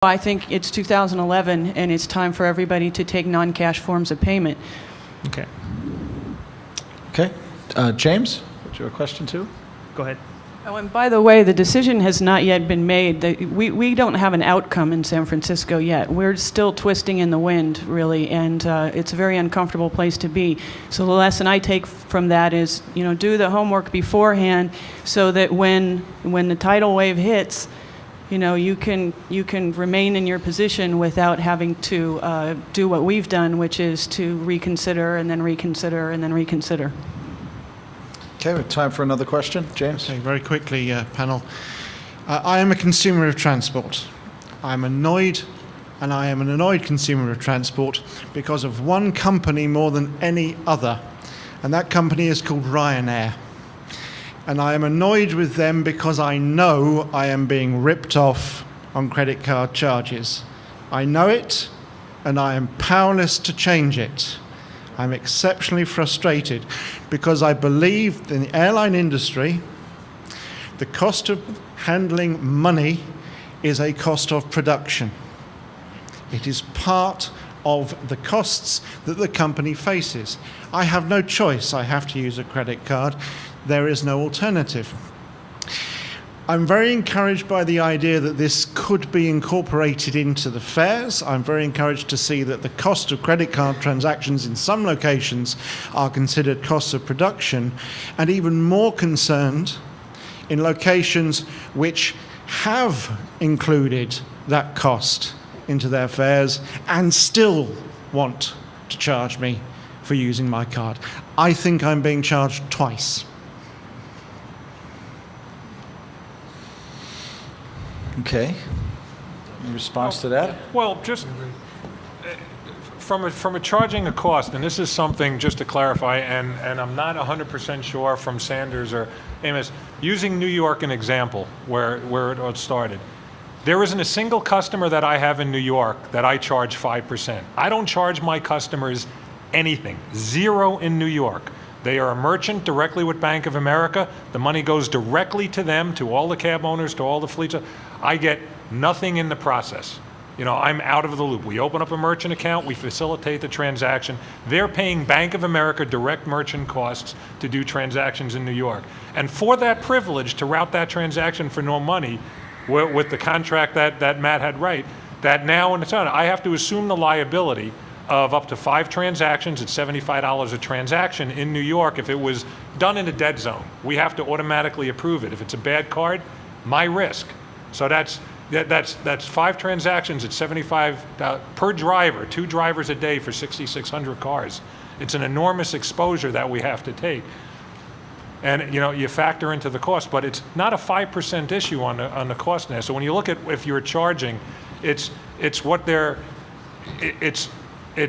I think it's 2011, and it's time for everybody to take non-cash forms of payment. Okay. Okay. James, do you have a question too? Go ahead. Oh, and by the way, the decision has not yet been made. We don't have an outcome in San Francisco yet. We're still twisting in the wind, really, and it's a very uncomfortable place to be. So the lesson I take from that is, do the homework beforehand so that when the tidal wave hits, you can remain in your position without having to do what we've done, which is to reconsider and then reconsider and then reconsider. Okay, we have time for another question. James? Okay, very quickly, panel. I am a consumer of transport. I'm annoyed, and I am an annoyed consumer of transport because of one company more than any other, and that company is called Ryanair. And I am annoyed with them because I know I am being ripped off on credit card charges. I know it, and I am powerless to change it. I'm exceptionally frustrated because I believe in the airline industry, the cost of handling money is a cost of production. It is part of the costs that the company faces. I have no choice. I have to use a credit card. There is no alternative. I'm very encouraged by the idea that this could be incorporated into the fares. I'm very encouraged to see that the cost of credit card transactions in some locations are considered costs of production, and even more concerned in locations which have included that cost into their fares and still want to charge me for using my card. I think I'm being charged twice. Okay. In response to that? Well, just from a charging a cost, and this is something just to clarify, and I'm not 100% sure from Sanders or Amos, using New York an example where it started. There isn't a single customer that I have in New York that I charge 5%. I don't charge my customers anything, zero in New York. They are a merchant directly with Bank of America. The money goes directly to them, to all the cab owners, to all the fleets. I get nothing in the process. I'm out of the loop. We open up a merchant account, we facilitate the transaction. They're paying Bank of America direct merchant costs to do transactions in New York. And for that privilege to route that transaction for no money, with the contract that Matt had right, that now in the time, I have to assume the liability of up to 5 transactions at $75 a transaction in New York. If it was done in a dead zone, we have to automatically approve it. If it's a bad card, my risk. So that's 5 transactions at $75 per driver, 2 drivers a day for 6,600 cars. It's an enormous exposure that we have to take. And you factor into the cost, but it's not a 5% issue on the cost now. So when you look at if you're charging, it's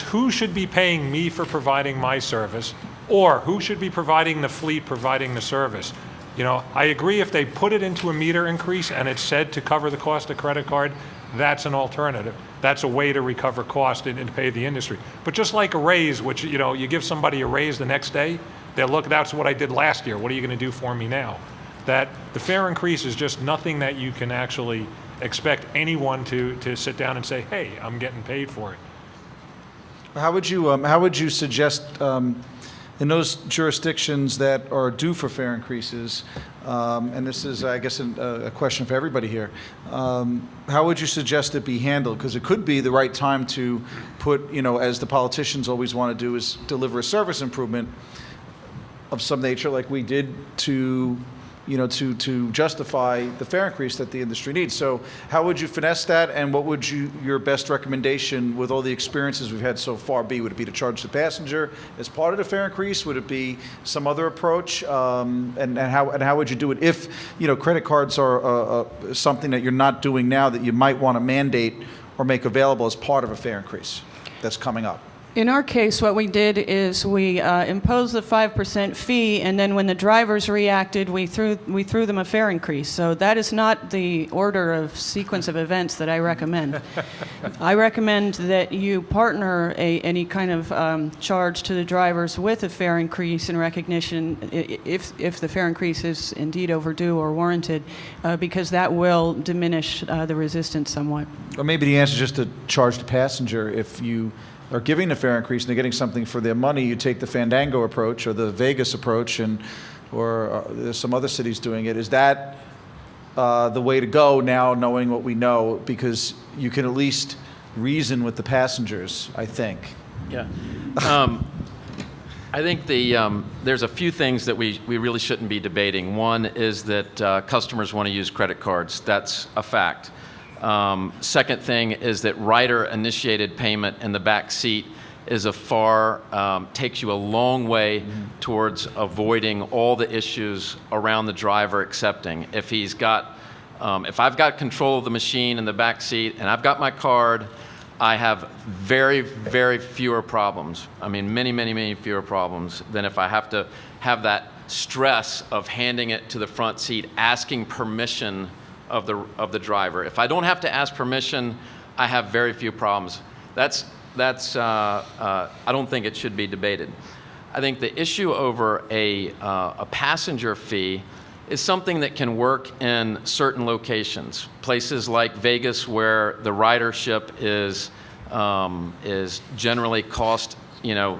who should be paying me for providing my service, or who should be providing the fleet providing the service. I agree if they put it into a meter increase and it's said to cover the cost of credit card, that's an alternative. That's a way to recover cost and pay the industry. But just like a raise, which you give somebody a raise the next day, they'll look, that's what I did last year. What are you going to do for me now? That the fare increase is just nothing that you can actually expect anyone to sit down and say, hey, I'm getting paid for it. How would you suggest in those jurisdictions that are due for fare increases, and this is, I guess, a question for everybody here, how would you suggest it be handled? Because it could be the right time to put, as the politicians always want to do, is deliver a service improvement of some nature, like we did to justify the fare increase that the industry needs. So how would you finesse that, and what would your best recommendation with all the experiences we've had so far be? Would it be to charge the passenger as part of the fare increase? Would it be some other approach? And how would you do it if credit cards are something that you're not doing now that you might want to mandate or make available as part of a fare increase that's coming up? In our case, what we did is we imposed the 5% fee, and then when the drivers reacted, we threw them a fare increase. So that is not the order of sequence of events that I recommend. I recommend that you partner any kind of charge to the drivers with a fare increase in recognition if the fare increase is indeed overdue or warranted, because that will diminish the resistance somewhat. Or maybe the answer is just to charge the passenger. If you are giving a fare increase and they're getting something for their money, you take the Fandango approach or the Vegas approach, or there's some other cities doing it. Is that the way to go now, knowing what we know? Because you can at least reason with the passengers, I think. Yeah. I think there's a few things that we really shouldn't be debating. One is that customers want to use credit cards. That's a fact. Second thing is that rider-initiated payment in the back seat is takes you a long way towards avoiding all the issues around the driver accepting. If I've got control of the machine in the back seat and I've got my card, I have very, very fewer problems. I mean, many, many, many fewer problems than if I have to have that stress of handing it to the front seat, asking permission of the driver. If I don't have to ask permission, I have very few problems. I don't think it should be debated. I think the issue over a passenger fee is something that can work in certain locations. Places like Vegas, where the ridership is generally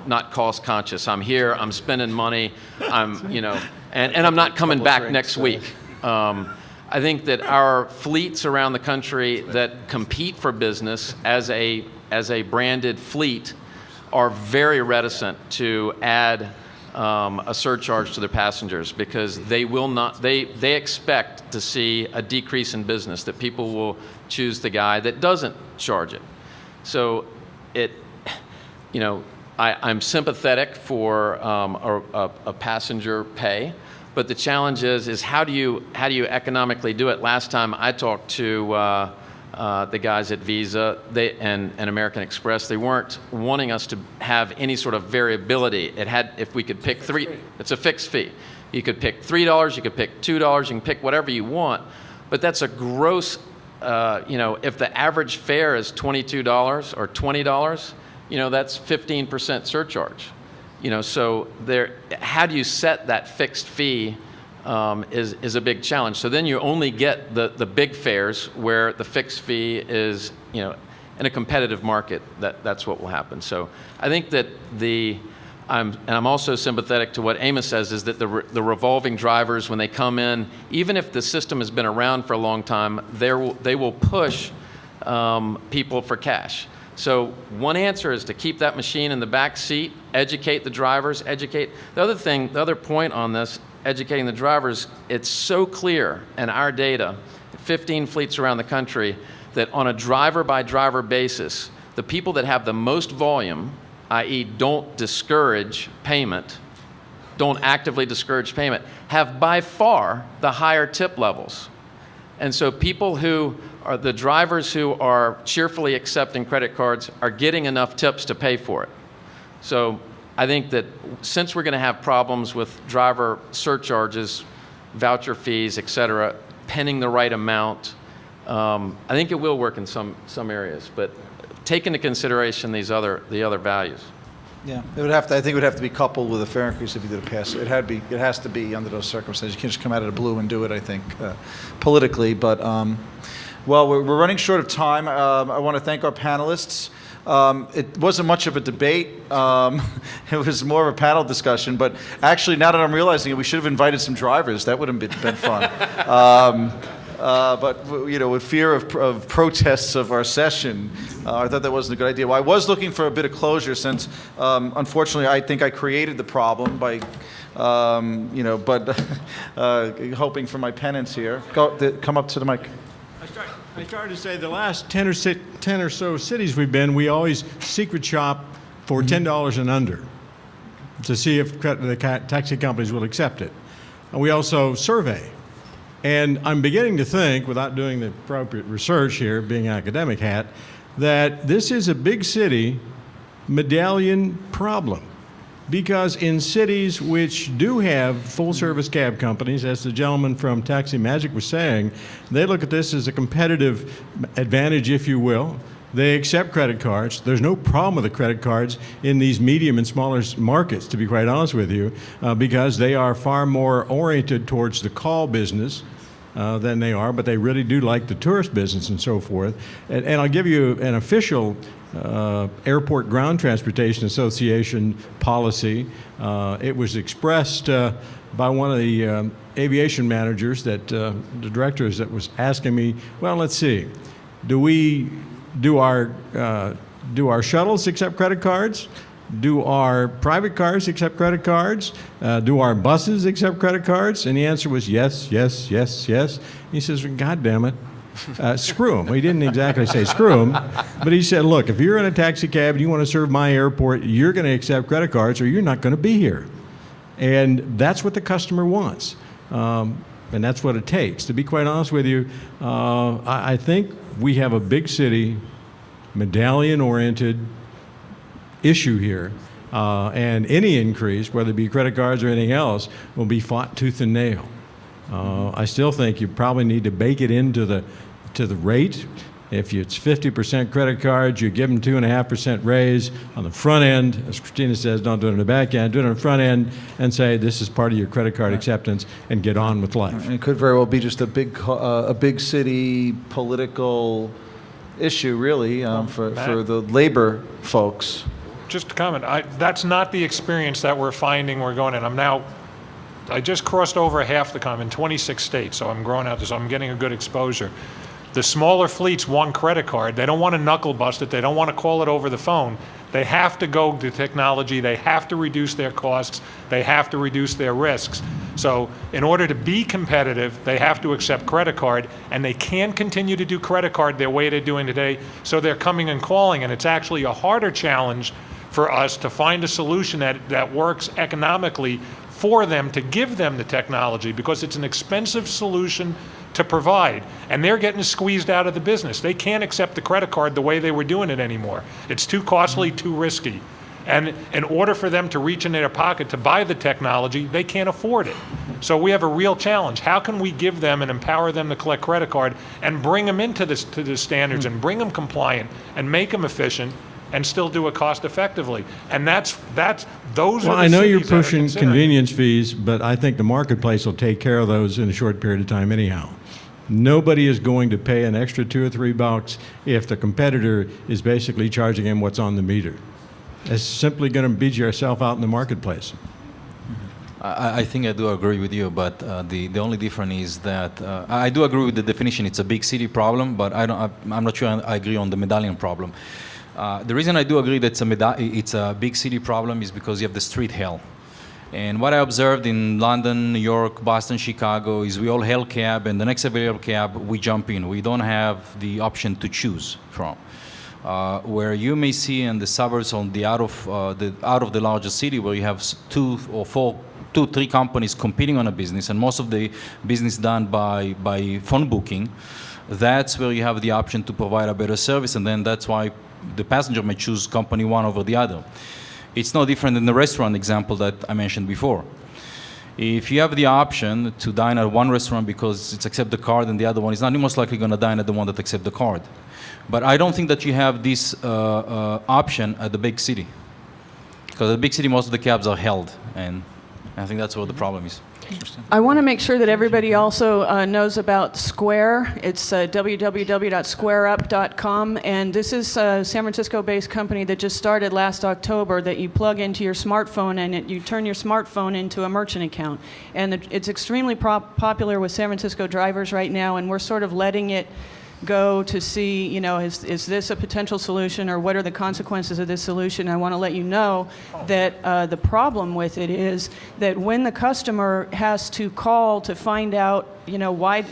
not cost conscious. I'm here, I'm spending money, and I'm not coming back next week. I think that our fleets around the country that compete for business as a branded fleet are very reticent to add a surcharge to their passengers, because they expect to see a decrease in business, that people will choose the guy that doesn't charge it. So I'm sympathetic for a passenger pay. But the challenge is how do you economically do it? Last time I talked to the guys at Visa and American Express, they weren't wanting us to have any sort of variability. If we could pick three, it's a fixed fee. You could pick $3, you could pick $2, you can pick whatever you want. But that's a gross. If the average fare is $22 or $20, that's 15% surcharge. So how do you set that fixed fee is a big challenge. So then you only get the big fares where the fixed fee is, in a competitive market, that's what will happen. So I think that I'm also sympathetic to what Amos says, is that the revolving drivers, when they come in, even if the system has been around for a long time, they will push people for cash. So one answer is to keep that machine in the back seat, educate the drivers, educate. The other point on this, educating the drivers, it's so clear in our data, 15 fleets around the country, that on a driver-by-driver basis, the people that have the most volume, i.e. don't actively discourage payment, have by far the higher tip levels. And so people who are the drivers who are cheerfully accepting credit cards are getting enough tips to pay for it. So I think that since we're going to have problems with driver surcharges, voucher fees, et cetera, penning the right amount, I think it will work in some areas, but take into consideration the other values. Yeah, I think it would have to be coupled with a fare increase if you did a pass. It has to be under those circumstances. You can't just come out of the blue and do it, I think, politically. But well, we're running short of time. I want to thank our panelists. It wasn't much of a debate. It was more of a panel discussion. But actually, now that I'm realizing it, we should have invited some drivers. That would have been fun. But with fear of protests of our session, I thought that wasn't a good idea. Well, I was looking for a bit of closure, since unfortunately I think I created the problem by, hoping for my penance here. Come up to the mic. I started to say the last 10 or so cities we've been, we always secret shop for $10 and under to see if the taxi companies will accept it. And we also survey. And I'm beginning to think, without doing the appropriate research here, being academic hat, that this is a big city medallion problem. Because in cities which do have full-service cab companies, as the gentleman from Taxi Magic was saying, they look at this as a competitive advantage, if you will. They accept credit cards. There's no problem with the credit cards in these medium and smaller markets, to be quite honest with you, because they are far more oriented towards the call business than they are, but they really do like the tourist business and so forth. And I'll give you an official Airport Ground Transportation Association policy. It was expressed by one of the aviation managers, that the directors, that was asking me, well, let's see, do our shuttles accept credit cards? Do our private cars accept credit cards? Do our buses accept credit cards? And the answer was yes, yes, yes, yes. He says, God damn it. Screw them. He didn't exactly say screw them, but he said, look, if you're in a taxi cab and you want to serve my airport, you're going to accept credit cards or you're not going to be here. And that's what the customer wants. And that's what it takes. To be quite honest with you, I think we have a big city, medallion-oriented issue here. And any increase, whether it be credit cards or anything else, will be fought tooth and nail. I still think you probably need to bake it into the rate. If it's 50% credit cards, you give them 2.5% raise on the front end. As Christina says, don't do it on the back end. Do it on the front end and say this is part of your credit card acceptance and get on with life. And it could very well be just a big city political issue, really, for the labor folks. Just to comment, that's not the experience that we're finding we're going in. I just crossed over half the in 26 states, so I'm growing out this, so I'm getting a good exposure. The smaller fleets want credit card. They don't want to knuckle bust it. They don't want to call it over the phone. They have to go to technology. They have to reduce their costs. They have to reduce their risks. So in order to be competitive, they have to accept credit card, and they can't continue to do credit card the way they're doing today, so they're coming and calling, and it's actually a harder challenge for us to find a solution that works economically for them, to give them the technology, because it's an expensive solution to provide, and they're getting squeezed out of the business. They can't accept the credit card the way they were doing it anymore. It's too costly, too risky. And in order for them to reach in their pocket to buy the technology, they can't afford it. So we have a real challenge. How can we give them and empower them to collect credit card and bring them into this, to the standards, and bring them compliant and make them efficient and still do it cost effectively? And those are well, the I know you're cities that are pushing considering. convenience fees, but I think the marketplace will take care of those in a short period of time anyhow. Nobody is going to pay an extra $2 or $3 if the competitor is basically charging him what's on the meter. It's simply going to beat yourself out in the marketplace. I think I do agree with you, but the only difference is that I do agree with the definition. It's a big city problem, but I'm not sure I agree on the medallion problem. The reason I do agree that it's a big city problem is because you have the street hell. And what I observed in London, New York, Boston, Chicago is we all hail cab, and the next available cab, we jump in. We don't have the option to choose from. Where you may see in the suburbs on the out of the largest city, where you have two, three companies competing on a business, and most of the business done by phone booking, that's where you have the option to provide a better service, and then that's why the passenger may choose company one over the other. It's no different than the restaurant example that I mentioned before. If you have the option to dine at one restaurant because it's accept the card and the other one is not, you're most likely going to dine at the one that accept the card. But I don't think that you have this option at the big city. Because at the big city, most of the cabs are held, and I think that's where the problem is. I want to make sure that everybody also knows about Square. It's www.squareup.com, and this is a San Francisco-based company that just started last October that you plug into your smartphone, and you turn your smartphone into a merchant account. And it's extremely popular with San Francisco drivers right now, and we're sort of letting it go to see, is this a potential solution, or what are the consequences of this solution? I want to let you know that the problem with it is that when the customer has to call to find out, why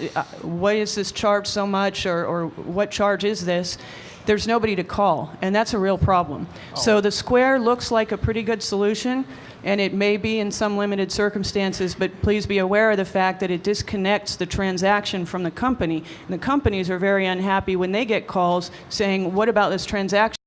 is this charged so much, or what charge is this, there's nobody to call, and that's a real problem. So the Square looks like a pretty good solution, and it may be in some limited circumstances, but please be aware of the fact that it disconnects the transaction from the company. And the companies are very unhappy when they get calls saying, what about this transaction?